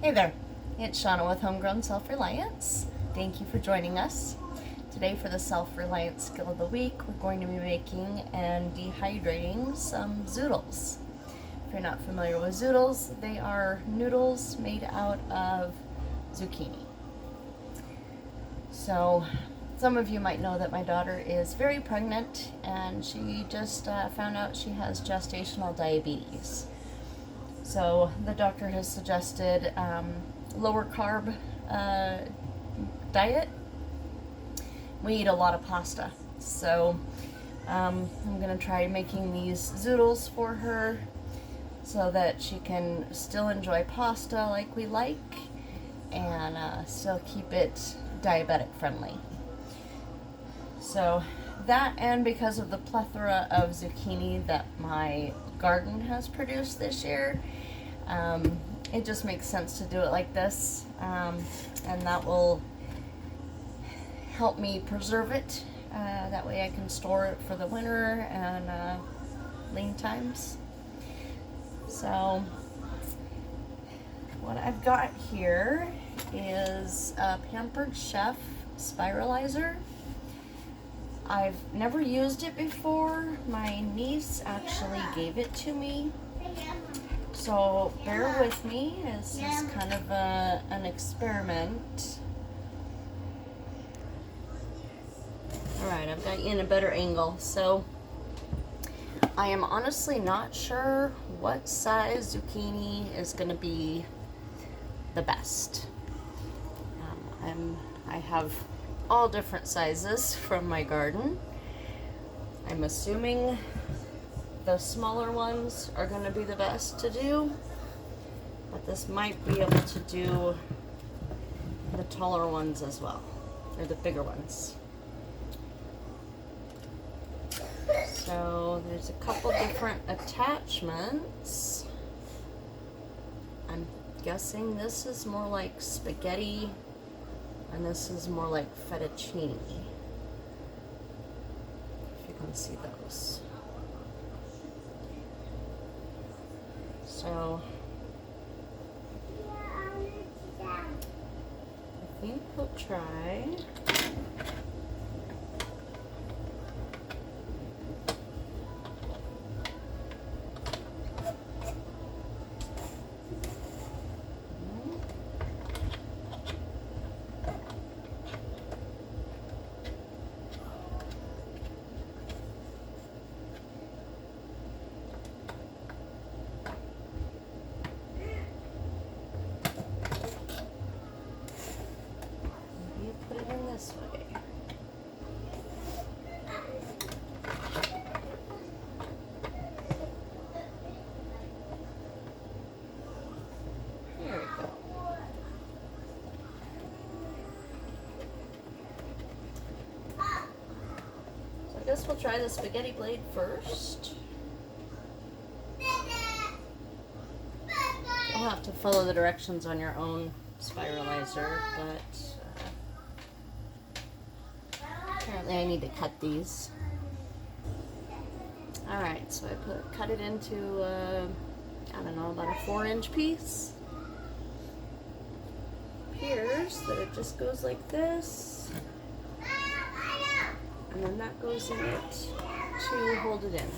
Hey there, it's Shauna with Homegrown Self-Reliance. Thank you for joining us. Today for the Self-Reliance Skill of the Week, we're going to be making and dehydrating some zoodles. If you're not familiar with zoodles, they are noodles made out of zucchini. So, some of you might know that my daughter is very pregnant and she just found out she has gestational diabetes. So the doctor has suggested lower carb diet. We eat a lot of pasta, so I'm gonna try making these zoodles for her so that she can still enjoy pasta like we like and still keep it diabetic friendly. So that, and because of the plethora of zucchini that my garden has produced this year, it just makes sense to do it like this, and that will help me preserve it. That way I can store it for the winter and lean times. So what I've got here is a Pampered Chef Spiralizer. I've never used it before. My niece actually gave it to me. So bear with me. This is kind of an experiment. Alright, I've got you in a better angle. So I am honestly not sure what size zucchini is going to be the best. I have all different sizes from my garden. I'm assuming the smaller ones are going to be the best to do, but this might be able to do the taller ones as well, or the bigger ones. So there's a couple different attachments. I'm guessing this is more like spaghetti and this is more like fettuccine, if you can see those. So I think we'll try this way. There we go. So I guess we'll try the spaghetti blade first. You'll have to follow the directions on your own spiralizer, but apparently I need to cut these. Alright, so I cut it into, I don't know, about a 4-inch piece. Appears that it just goes like this. And then that goes in it to hold it in.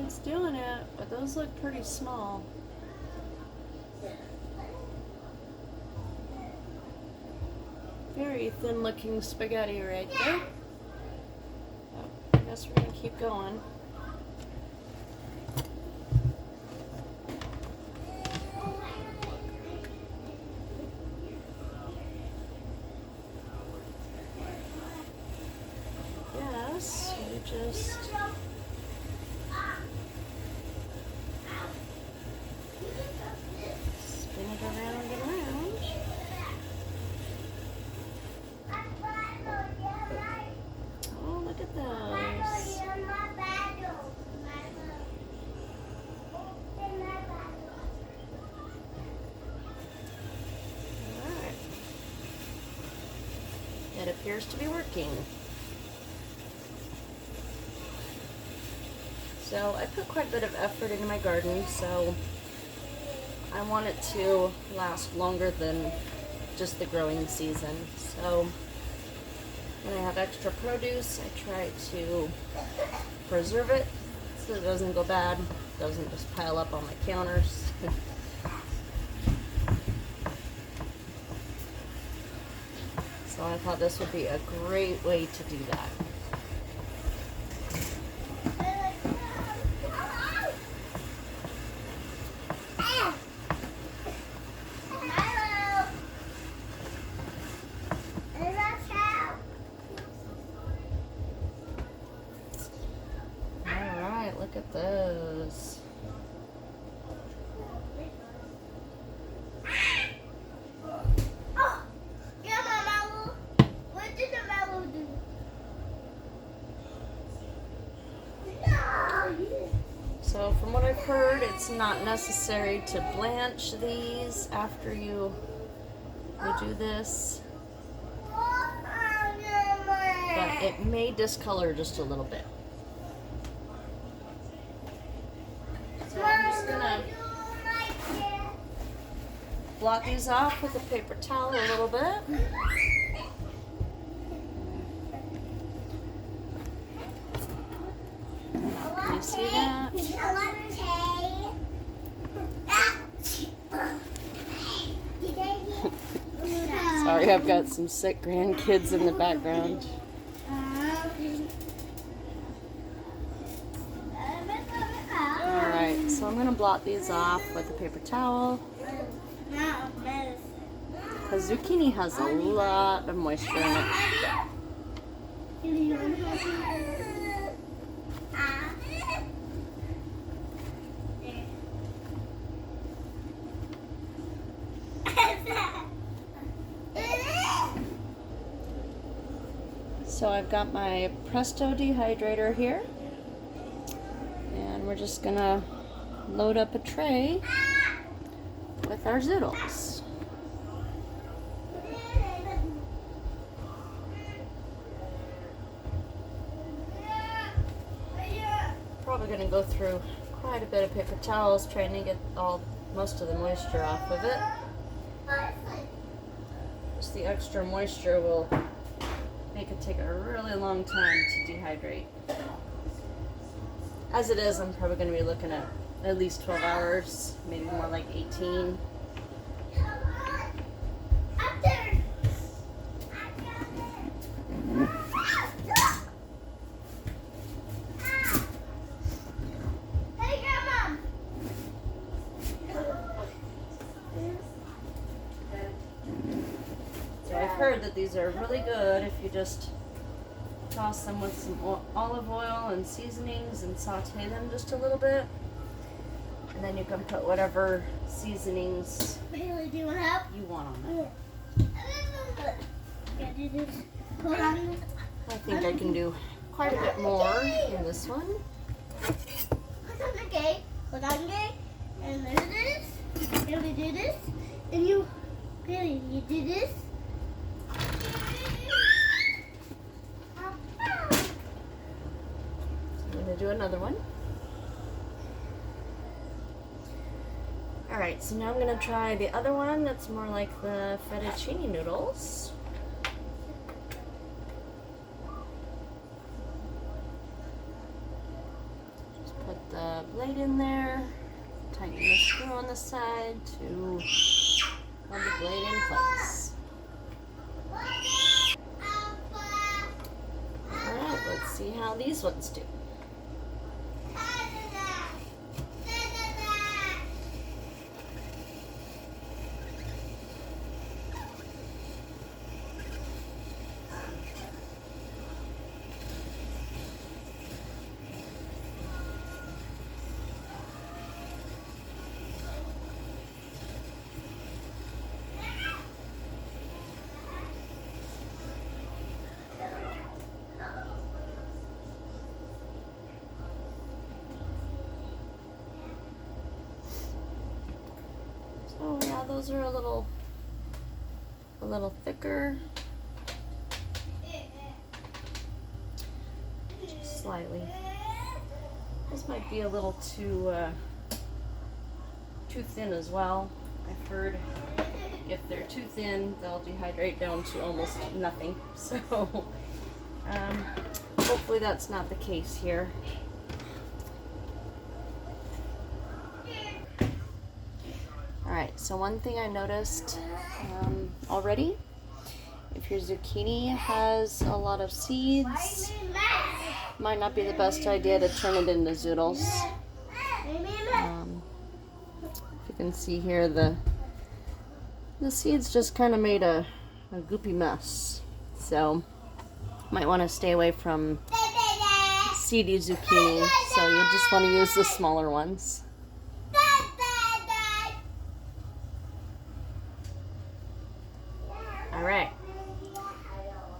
It's doing it, but those look pretty small. Very thin looking spaghetti right there. Oh, I guess we're gonna keep going. Yes, we just spin it around and around. Oh, look at those. appears to be working. So I put quite a bit of effort into my garden, so I want it to last longer than just the growing season. So when I have extra produce, I try to preserve it so it doesn't go bad, doesn't just pile up on my counters. So I thought this would be a great way to do that. Alright, look at those. So from what I've heard, it's not necessary to blanch these after you do this, but it may discolor just a little bit. So I'm just gonna blot these off with a paper towel a little bit. You see that? Sorry, I've got some sick grandkids in the background. Alright, so I'm going to blot these off with a paper towel. Because zucchini has a lot of moisture in it. So I've got my Presto dehydrator here, and we're just gonna load up a tray with our zoodles. Probably gonna go through quite a bit of paper towels trying to get most of the moisture off of it. Just the extra moisture will make it take a really long time to dehydrate. As it is, I'm probably going to be looking at least 12 hours, maybe more like 18. I've heard that these are really good if you just toss them with some olive oil and seasonings and saute them just a little bit. And then you can put whatever seasonings you want on them. I think I can do quite a bit more in this one. And there's this, and we do this, and you do this. I'm going to do another one. Alright, so now I'm going to try the other one that's more like the fettuccine noodles. Just put the blade in there, tighten the screw on the side to hold the blade in place. Alright, let's see how these ones do. Oh yeah, those are a little thicker. slightly. This might be a little too thin as well. I've heard if they're too thin, they'll dehydrate down to almost nothing. So hopefully that's not the case here. Alright, so one thing I noticed already, if your zucchini has a lot of seeds, might not be the best idea to turn it into zoodles. If you can see here, the seeds just kind of made a goopy mess. So might want to stay away from seedy zucchini. So you just want to use the smaller ones. Alright,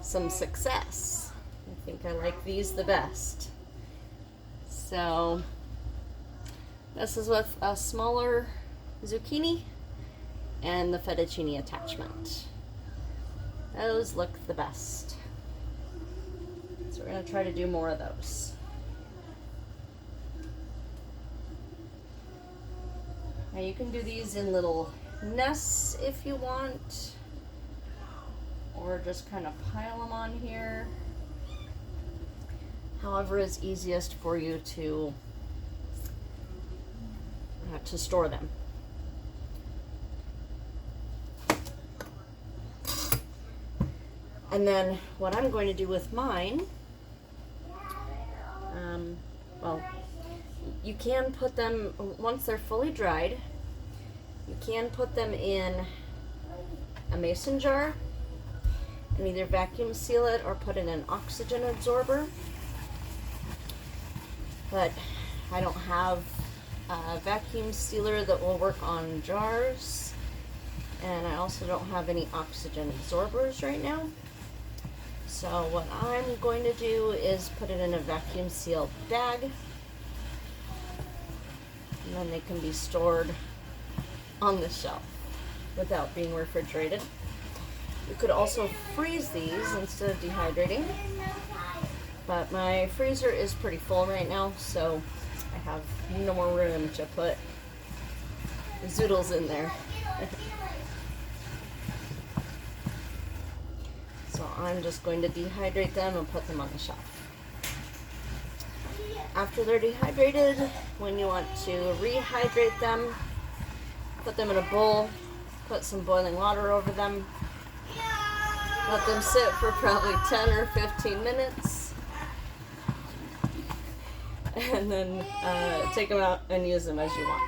some success. I think I like these the best. So this is with a smaller zucchini and the fettuccine attachment. Those look the best. So we're going to try to do more of those. Now you can do these in little nests if you want, or just kind of pile them on here. However is easiest for you to store them. And then what I'm going to do with mine, well, you can put them, once they're fully dried, you can put them in a mason jar and either vacuum seal it or put in an oxygen absorber. But I don't have a vacuum sealer that will work on jars, and I also don't have any oxygen absorbers right now. So what I'm going to do is put it in a vacuum sealed bag, and then they can be stored on the shelf without being refrigerated. You could also freeze these instead of dehydrating, but my freezer is pretty full right now, so I have no more room to put zoodles in there. So I'm just going to dehydrate them and put them on the shelf. After they're dehydrated, when you want to rehydrate them, put them in a bowl, put some boiling water over them, let them sit for probably 10 or 15 minutes, and then take them out and use them as you want.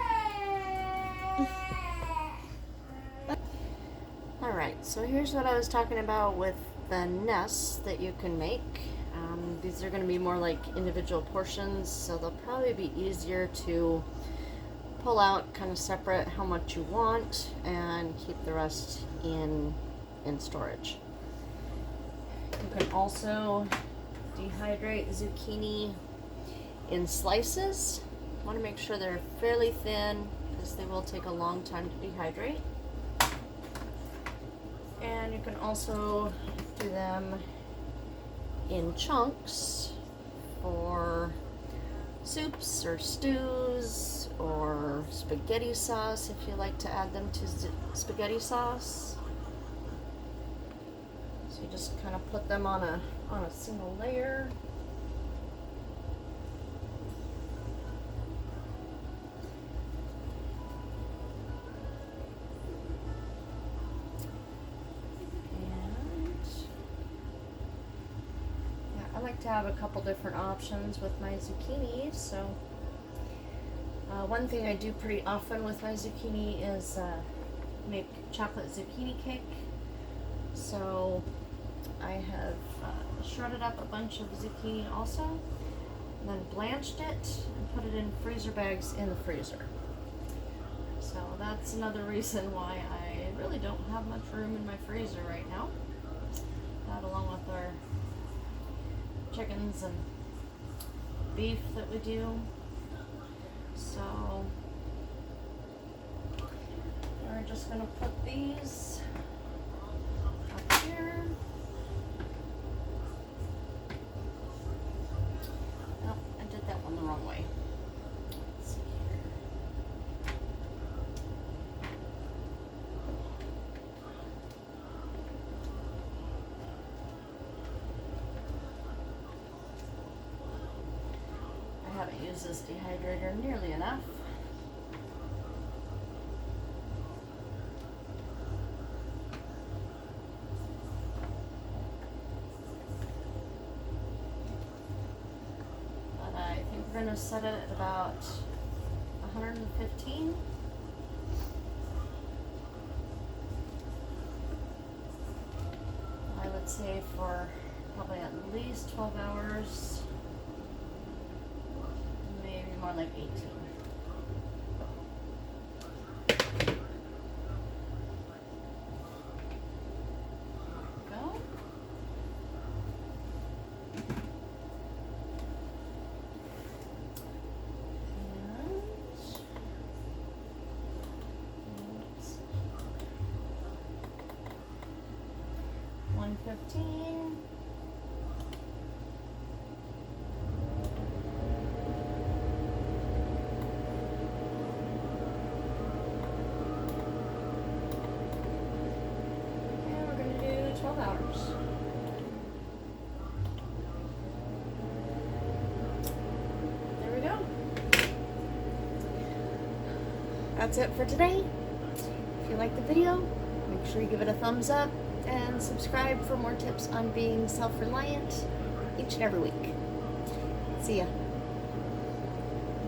Alright, so here's what I was talking about with the nests that you can make. These are going to be more like individual portions, so they'll probably be easier to pull out, kind of separate how much you want, and keep the rest in storage. You can also dehydrate zucchini in slices. You want to make sure they're fairly thin because they will take a long time to dehydrate. And you can also do them in chunks for soups or stews or spaghetti sauce if you like to add them to spaghetti sauce. So you just kind of put them on a single layer. I like to have a couple different options with my zucchini. So one thing I do pretty often with my zucchini is make chocolate zucchini cake. So I have shredded up a bunch of zucchini also, and then blanched it and put it in freezer bags in the freezer. So that's another reason why I really don't have much room in my freezer right now. That along with our chickens and beef that we do. So we're just going to put these up here. use this dehydrator nearly enough. But I think we're going to set it at about 115. I would say for probably at least 12 hours, maybe more like 18. Go. And 115. And we're going to do 12 hours. There we go. That's it for today. If you like the video, make sure you give it a thumbs up and subscribe for more tips on being self-reliant each and every week. See ya.